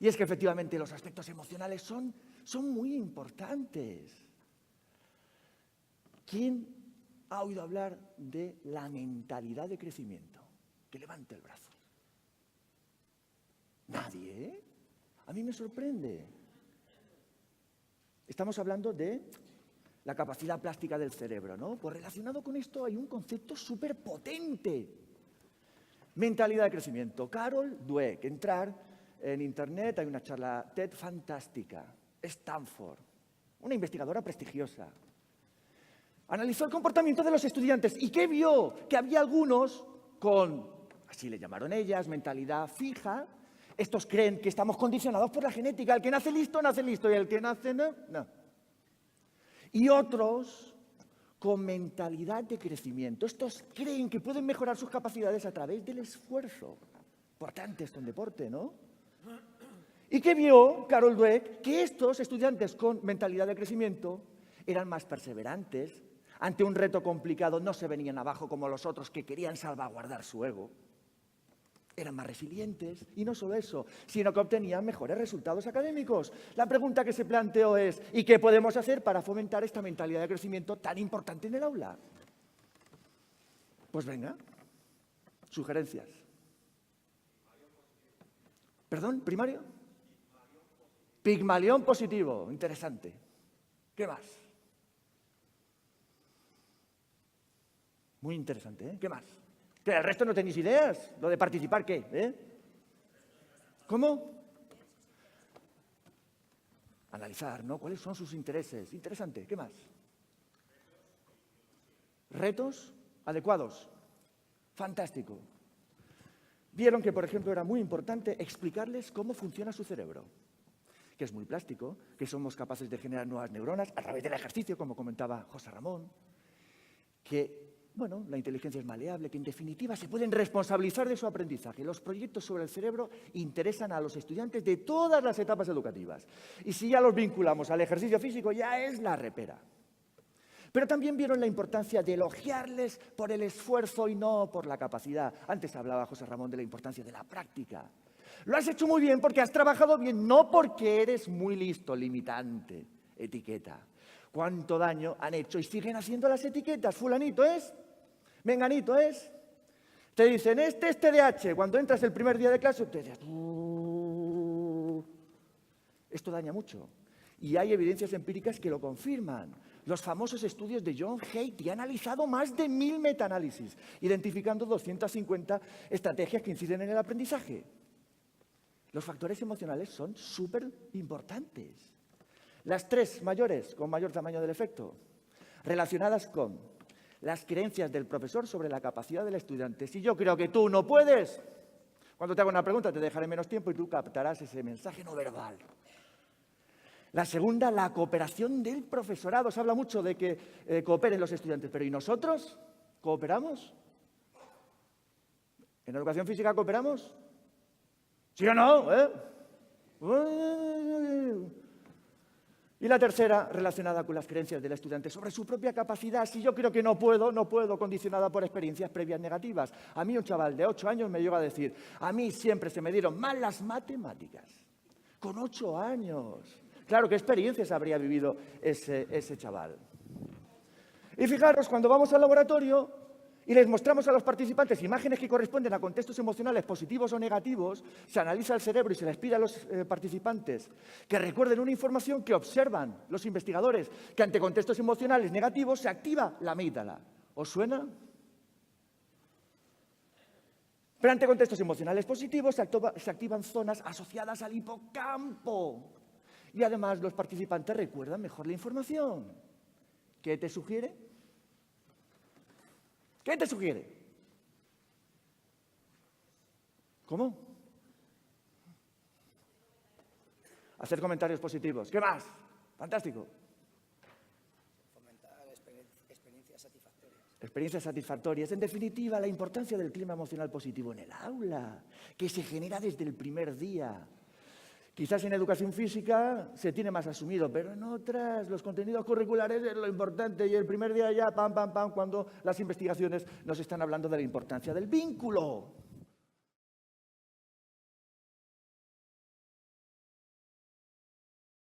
Y es que efectivamente los aspectos emocionales son muy importantes. ¿Quién ha oído hablar de la mentalidad de crecimiento? Que levante el brazo. Nadie, ¿eh? A mí me sorprende. Estamos hablando de la capacidad plástica del cerebro, ¿no? Pues relacionado con esto hay un concepto súper potente. Mentalidad de crecimiento. Carol Dweck. Entrar en internet, hay una charla TED fantástica. Stanford. Una investigadora prestigiosa. Analizó el comportamiento de los estudiantes. ¿Y qué vio? Que había algunos con, así le llamaron ellas, mentalidad fija. Estos creen que estamos condicionados por la genética. El que nace listo, y el que nace no, no. Y otros con mentalidad de crecimiento. Estos creen que pueden mejorar sus capacidades a través del esfuerzo. Importante esto en deporte, ¿no? ¿Y qué vio Carol Dweck? Que estos estudiantes con mentalidad de crecimiento eran más perseverantes. Ante un reto complicado no se venían abajo como los otros que querían salvaguardar su ego. Eran más resilientes, y no solo eso, sino que obtenían mejores resultados académicos. La pregunta que se planteó es, ¿y qué podemos hacer para fomentar esta mentalidad de crecimiento tan importante en el aula? Pues venga, sugerencias. ¿Perdón? ¿Primario? Pigmalión positivo, interesante. ¿Qué más? Muy interesante, ¿eh? ¿Qué más? ¿Que el resto no tenéis ideas? ¿Lo de participar qué? ¿Eh? ¿Cómo? Analizar, ¿no? ¿Cuáles son sus intereses? Interesante. ¿Qué más? Retos adecuados. Fantástico. Vieron que, por ejemplo, era muy importante explicarles cómo funciona su cerebro, que es muy plástico, que somos capaces de generar nuevas neuronas a través del ejercicio, como comentaba José Ramón, que bueno, la inteligencia es maleable, que en definitiva se pueden responsabilizar de su aprendizaje. Los proyectos sobre el cerebro interesan a los estudiantes de todas las etapas educativas. Y si ya los vinculamos al ejercicio físico, ya es la repera. Pero también vieron la importancia de elogiarles por el esfuerzo y no por la capacidad. Antes hablaba José Ramón de la importancia de la práctica. Lo has hecho muy bien porque has trabajado bien, no porque eres muy listo, limitante, etiqueta. ¿Cuánto daño han hecho y siguen haciendo las etiquetas? Fulanito es, menganito es. Te dicen, este es TDAH. Cuando entras el primer día de clase, te dices, esto daña mucho. Y hay evidencias empíricas que lo confirman. Los famosos estudios de John Hattie han analizado más de 1000 metaanálisis, identificando 250 estrategias que inciden en el aprendizaje. Los factores emocionales son súper importantes. Las tres mayores, con mayor tamaño del efecto, relacionadas con las creencias del profesor sobre la capacidad del estudiante. Si yo creo que tú no puedes, cuando te hago una pregunta te dejaré menos tiempo y tú captarás ese mensaje no verbal. La segunda, la cooperación del profesorado. Se habla mucho de que cooperen los estudiantes, pero ¿y nosotros? ¿Cooperamos? ¿En educación física cooperamos? ¿Sí o no? Y la tercera, relacionada con las creencias del estudiante sobre su propia capacidad. Si yo creo que no puedo, condicionada por experiencias previas negativas. A mí un chaval de 8 años me llegó a decir, a mí siempre se me dieron mal las matemáticas. Con 8 años. Claro, ¿qué experiencias habría vivido ese chaval? Y fijaros, cuando vamos al laboratorio y les mostramos a los participantes imágenes que corresponden a contextos emocionales positivos o negativos, se analiza el cerebro y se les pide a los participantes que recuerden una información que observan los investigadores, que ante contextos emocionales negativos se activa la amígdala. ¿Os suena? Pero ante contextos emocionales positivos se activan zonas asociadas al hipocampo. Y además los participantes recuerdan mejor la información. ¿Qué te sugiere? ¿Qué te sugiere? ¿Cómo? Hacer comentarios positivos. ¿Qué más? Fantástico. Fomentar experiencias satisfactorias. Experiencias satisfactorias. En definitiva, la importancia del clima emocional positivo en el aula, que se genera desde el primer día. Quizás en educación física se tiene más asumido, pero en otras los contenidos curriculares es lo importante y el primer día ya, cuando las investigaciones nos están hablando de la importancia del vínculo.